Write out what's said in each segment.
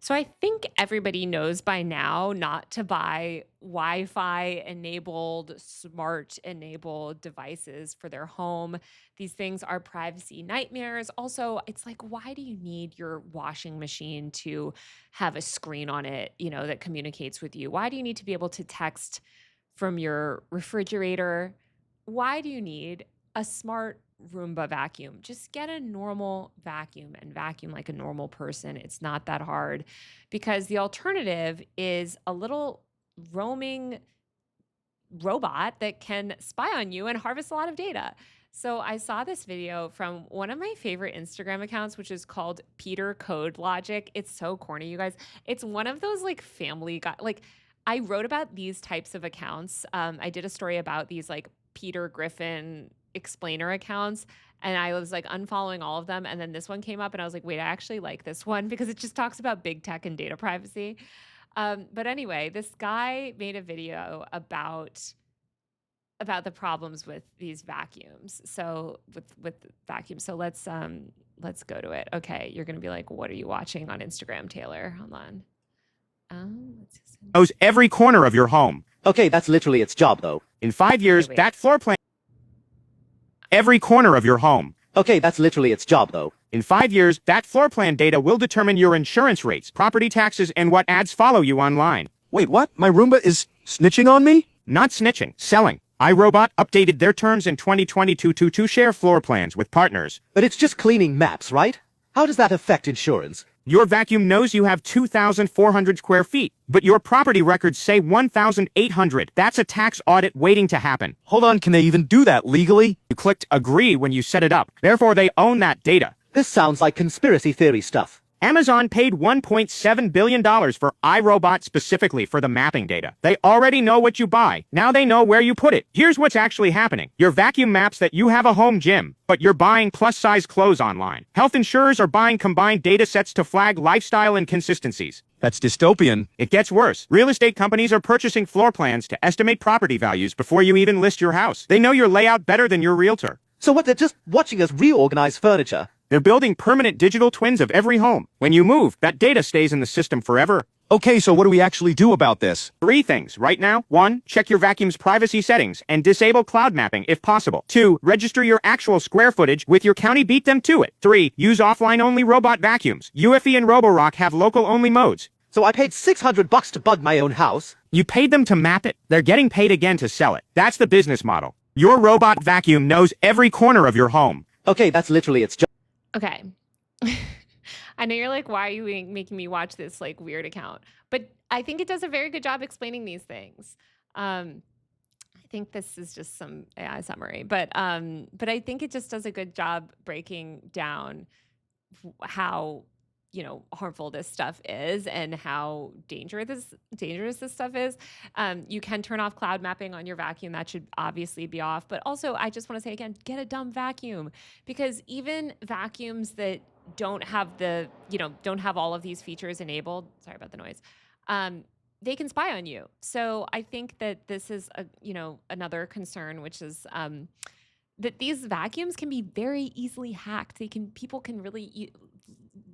So I think everybody knows by now not to buy Wi-Fi enabled, smart enabled devices for their home. These things are privacy nightmares. Also, it's like, why do you need your washing machine to have a screen on it, that communicates with you? Why do you need to be able to text from your refrigerator? Why do you need a smart Roomba vacuum? Just get a normal vacuum and vacuum like a normal person. It's not that hard because the alternative is a little roaming robot that can spy on you and harvest a lot of data. So I saw this video from one of my favorite Instagram accounts, which is called Peter Code Logic. It's so corny, you guys. It's one of those like family guy, like I wrote about these types of accounts. I did a story about these like Peter Griffin explainer accounts, and I was like unfollowing all of them. And then this one came up, and I was like, wait, I actually like this one because it just talks about big tech and data privacy. But anyway, this guy made a video about the problems with these vacuums. So with vacuums. So let's go to it. Okay, you're gonna be like, what are you watching on Instagram, Taylor? Hold on. Let's just Knows every corner of your home. Okay, that's literally its job, though. In 5 years, wait. that floor plan every corner of your home. Okay, that's literally its job, though. In 5 years, that floor plan data will determine your insurance rates, property taxes, and what ads follow you online. Wait, what? My Roomba is snitching on me? Not snitching, selling. iRobot updated their terms in 2022 to share floor plans with partners. But it's just cleaning maps, right? How does that affect insurance? Your vacuum knows you have 2,400 square feet, but your property records say 1,800. That's a tax audit waiting to happen. Hold on, can they even do that legally? You clicked agree when you set it up. Therefore, they own that data. This sounds like conspiracy theory stuff. Amazon paid $1.7 billion for iRobot specifically for the mapping data. They already know what you buy. Now they know where you put it. Here's what's actually happening. Your vacuum maps that you have a home gym, but you're buying plus-size clothes online. Health insurers are buying combined data sets to flag lifestyle inconsistencies. That's dystopian. It gets worse. Real estate companies are purchasing floor plans to estimate property values before you even list your house. They know your layout better than your realtor. So what, they're just watching us reorganize furniture? They're building permanent digital twins of every home. When you move, that data stays in the system forever. Okay, so what do we actually do about this? 3 things right now. 1, check your vacuum's privacy settings and disable cloud mapping if possible. 2, register your actual square footage with your county, beat them to it. 3, use offline-only robot vacuums. UFE and Roborock have local-only modes. So I paid $600 to bug my own house. You paid them to map it. They're getting paid again to sell it. That's the business model. Your robot vacuum knows every corner of your home. Okay, that's literally its job. Okay. I know you're like, why are you making me watch this like weird account? But I think it does a very good job explaining these things. I think this is just some AI summary, but I think it just does a good job breaking down how harmful this stuff is and how dangerous this stuff is. You can turn off cloud mapping on your vacuum. That should obviously be off. But also, I just want to say again, get a dumb vacuum, because even vacuums that don't have don't have all of these features enabled, sorry about the noise, they can spy on you. So I think that this is another concern, which is that these vacuums can be very easily hacked. People can really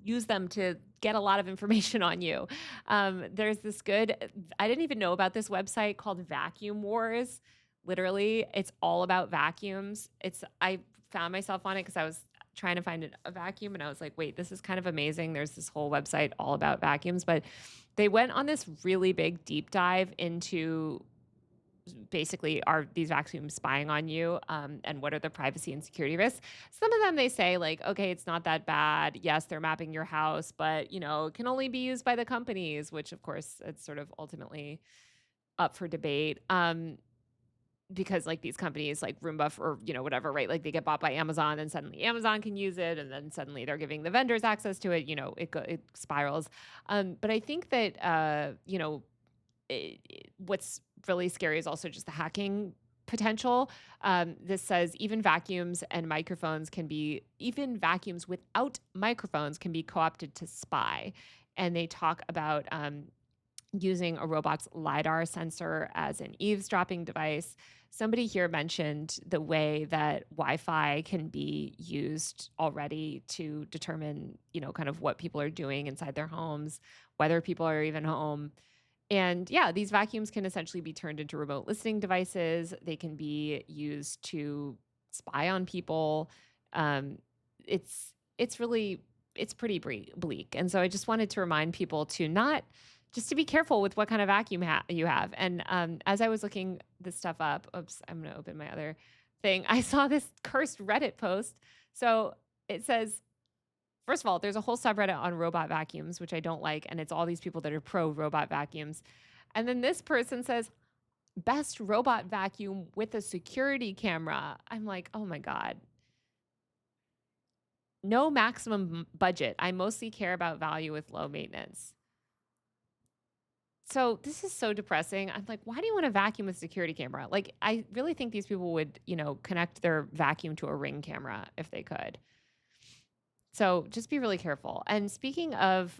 use them to get a lot of information on you. There's this I didn't even know about this website called Vacuum Wars. Literally, it's all about vacuums. I found myself on it because I was trying to find a vacuum, and I was like, wait, this is kind of amazing. There's this whole website all about vacuums, but they went on this really big deep dive into basically, are these vacuums spying on you, and what are the privacy and security risks? Some of them, they say like, okay, it's not that bad. Yes, they're mapping your house, but it can only be used by the companies, which of course it's sort of ultimately up for debate. Because like these companies like Roomba or whatever, right? Like they get bought by Amazon, and suddenly Amazon can use it, and then suddenly they're giving the vendors access to it. It spirals. But I think that what's really scary is also just the hacking potential. This says even vacuums without microphones can be co-opted to spy. And they talk about using a robot's LiDAR sensor as an eavesdropping device. Somebody here mentioned the way that Wi-Fi can be used already to determine, kind of what people are doing inside their homes, whether people are even home. And yeah, these vacuums can essentially be turned into remote listening devices. They can be used to spy on people. Um, it's really it's pretty bleak. And so I just wanted to remind people to not just to be careful with what kind of vacuum you have. And as I was looking this stuff up, oops, I'm going to open my other thing. I saw this cursed Reddit post. So it says, first of all, there's a whole subreddit on robot vacuums, which I don't like. And it's all these people that are pro robot vacuums. And then this person says, best robot vacuum with a security camera. I'm like, oh my God. No maximum budget. I mostly care about value with low maintenance. So this is so depressing. I'm like, why do you want to vacuum with a security camera? Like, I really think these people would, connect their vacuum to a Ring camera if they could. So just be really careful. And speaking of,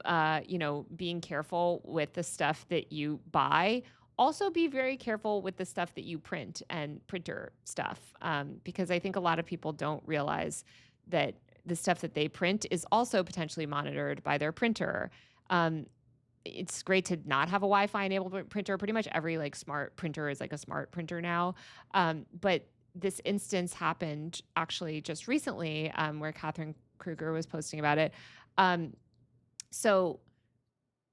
being careful with the stuff that you buy, also be very careful with the stuff that you print and printer stuff, because I think a lot of people don't realize that the stuff that they print is also potentially monitored by their printer. It's great to not have a Wi-Fi enabled printer. Pretty much every smart printer is like a smart printer now. But this instance happened actually just recently, where Catherine Kruger was posting about it. So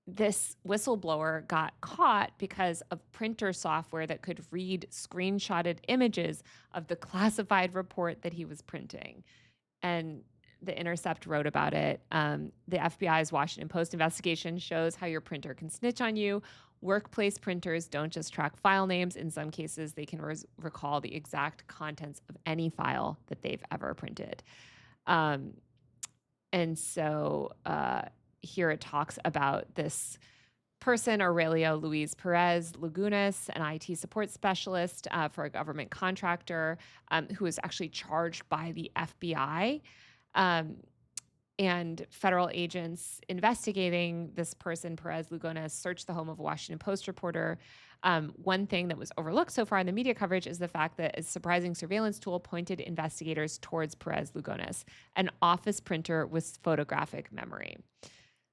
this whistleblower got caught because of printer software that could read screenshotted images of the classified report that he was printing. And The Intercept wrote about it. The FBI's Washington Post investigation shows how your printer can snitch on you. Workplace printers don't just track file names. In some cases, they can recall the exact contents of any file that they've ever printed. And so here it talks about this person, Aurelio Luis Perez Lagunas, an IT support specialist for a government contractor, who was actually charged by the FBI. And federal agents investigating this person, Perez Lugones, searched the home of a Washington Post reporter. One thing that was overlooked so far in the media coverage is the fact that a surprising surveillance tool pointed investigators towards Perez Lugones, an office printer with photographic memory.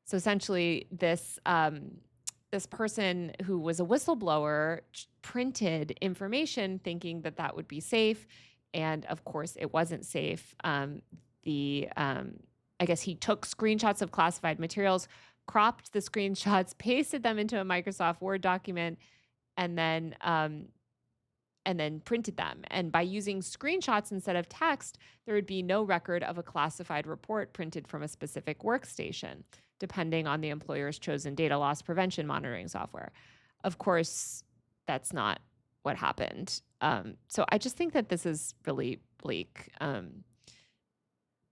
So essentially, this person who was a whistleblower printed information thinking that that would be safe. And of course, it wasn't safe. I guess he took screenshots of classified materials, cropped the screenshots, pasted them into a Microsoft Word document, and then printed them. And by using screenshots instead of text, there would be no record of a classified report printed from a specific workstation, depending on the employer's chosen data loss prevention monitoring software. Of course, that's not what happened. So I just think that this is really bleak.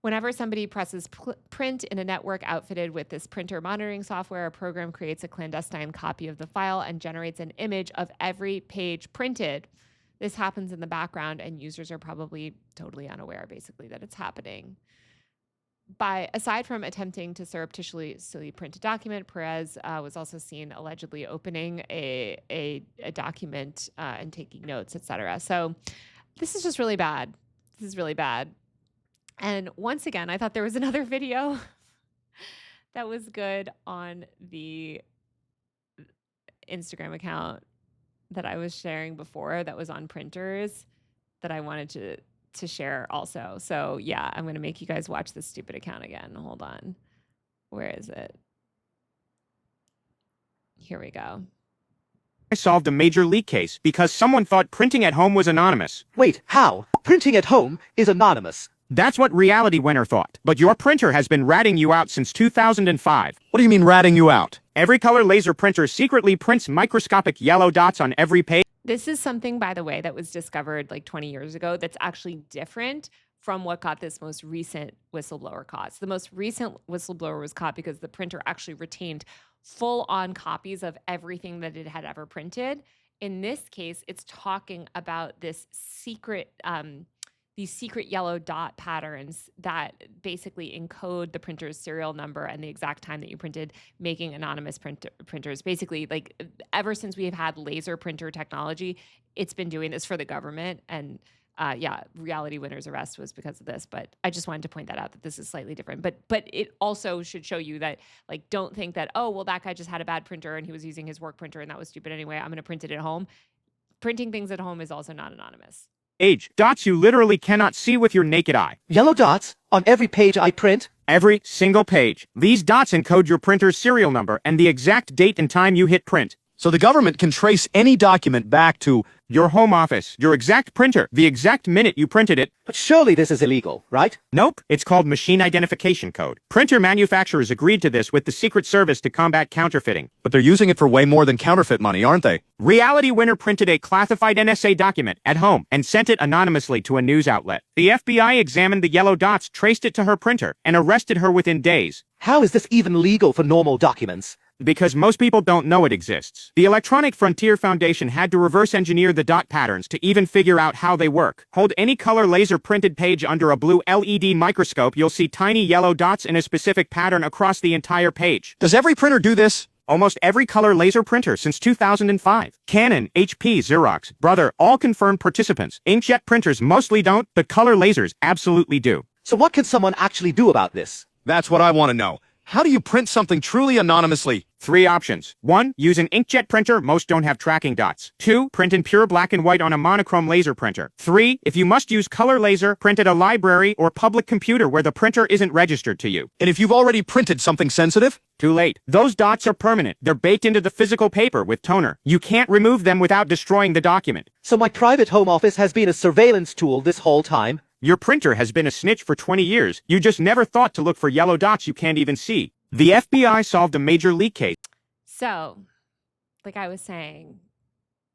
Whenever somebody presses print in a network outfitted with this printer monitoring software, a program creates a clandestine copy of the file and generates an image of every page printed. This happens in the background, and users are probably totally unaware, basically, that it's happening. Aside from attempting to surreptitiously print a document, Perez was also seen allegedly opening a document and taking notes, etc. So this is just really bad. This is really bad. And once again, I thought there was another video that was good on the Instagram account that I was sharing before that was on printers that I wanted to share also. So yeah, I'm going to make you guys watch this stupid account again. Hold on. Where is it? Here we go. I solved a major leak case because someone thought printing at home was anonymous. Wait, how? Printing at home is anonymous. That's what Reality Winner thought. But your printer has been ratting you out since 2005. What do you mean ratting you out? Every color laser printer secretly prints microscopic yellow dots on every page. This is something, by the way, that was discovered like 20 years ago that's actually different from what got this most recent whistleblower caught. So the most recent whistleblower was caught because the printer actually retained full-on copies of everything that it had ever printed. In this case, it's talking about this secret these secret yellow dot patterns that basically encode the printer's serial number and the exact time that you printed, making anonymous printers. Basically, like ever since we have had laser printer technology, it's been doing this for the government. And yeah, Reality Winner's arrest was because of this. But I just wanted to point that out, that this is slightly different. But it also should show you that, like, don't think that, oh, well, that guy just had a bad printer and he was using his work printer and that was stupid anyway, I'm going to print it at home. Printing things at home is also not anonymous. Age. Dots you literally cannot see with your naked eye. Yellow dots on every page I print? Every single page. These dots encode your printer's serial number and the exact date and time you hit print. So the government can trace any document back to Your home office, your exact printer, the exact minute you printed it. But surely this is illegal, right? Nope, it's called machine identification code. Printer manufacturers agreed to this with the Secret Service to combat counterfeiting. but they're using it for way more than counterfeit money, aren't they? Reality Winner printed a classified NSA document at home and sent it anonymously to a news outlet. The FBI examined the yellow dots, traced it to her printer, and arrested her within days. How is this even legal for normal documents? Because most people don't know it exists. The Electronic Frontier Foundation had to reverse engineer the dot patterns to even figure out how they work. Hold any color laser printed page under a blue LED microscope, you'll see tiny yellow dots in a specific pattern across the entire page. Does every printer do this? Almost every color laser printer since 2005. Canon, HP, Xerox, Brother, all confirmed participants. Inkjet printers mostly don't, but color lasers absolutely do. So what can someone actually do about this? That's what I want to know. How do you print something truly anonymously? 3 options. 1. Use an inkjet printer. Most don't have tracking dots. 2. Print in pure black and white on a monochrome laser printer. 3. If you must use color laser, print at a library or public computer where the printer isn't registered to you. And if you've already printed something sensitive? Too late. Those dots are permanent. They're baked into the physical paper with toner. You can't remove them without destroying the document. So my private home office has been a surveillance tool this whole time? Your printer has been a snitch for 20 years. You just never thought to look for yellow dots you can't even see. The FBI solved a major leak case. So, like I was saying,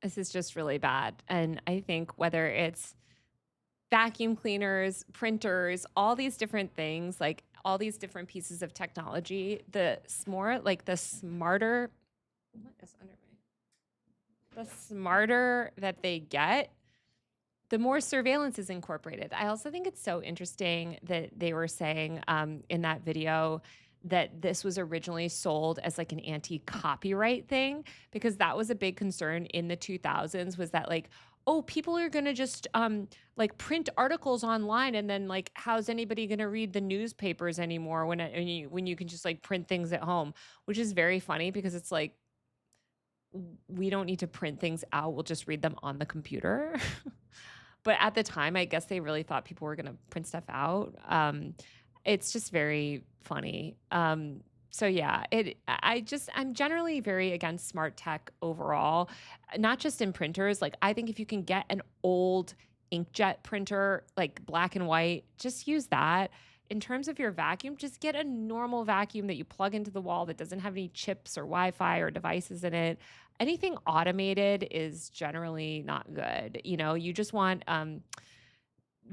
this is just really bad. And I think whether it's vacuum cleaners, printers, all these different things, like all these different pieces of technology, the smarter that they get, the more surveillance is incorporated. I also think it's so interesting that they were saying in that video that this was originally sold as like an anti-copyright thing, because that was a big concern in the 2000s, was that like, oh, people are going to just like print articles online, and then like how's anybody going to read the newspapers anymore when you can just like print things at home, which is very funny because it's like, we don't need to print things out, we'll just read them on the computer. But at the time, I guess they really thought people were going to print stuff out. It's just very funny. So yeah, I'm generally very against smart tech overall, not just in printers. Like, I think if you can get an old inkjet printer, like black and white, just use that. In terms of your vacuum, just get a normal vacuum that you plug into the wall that doesn't have any chips or Wi-Fi or devices in it. Anything automated is generally not good. You know, you just want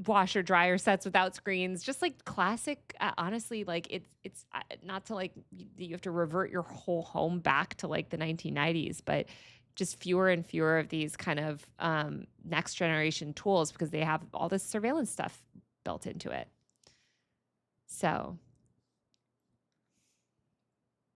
washer dryer sets without screens, just like classic. Honestly, like it's not to like you have to revert your whole home back to like the 1990s, but just fewer and fewer of these kind of next generation tools, because they have all this surveillance stuff built into it. So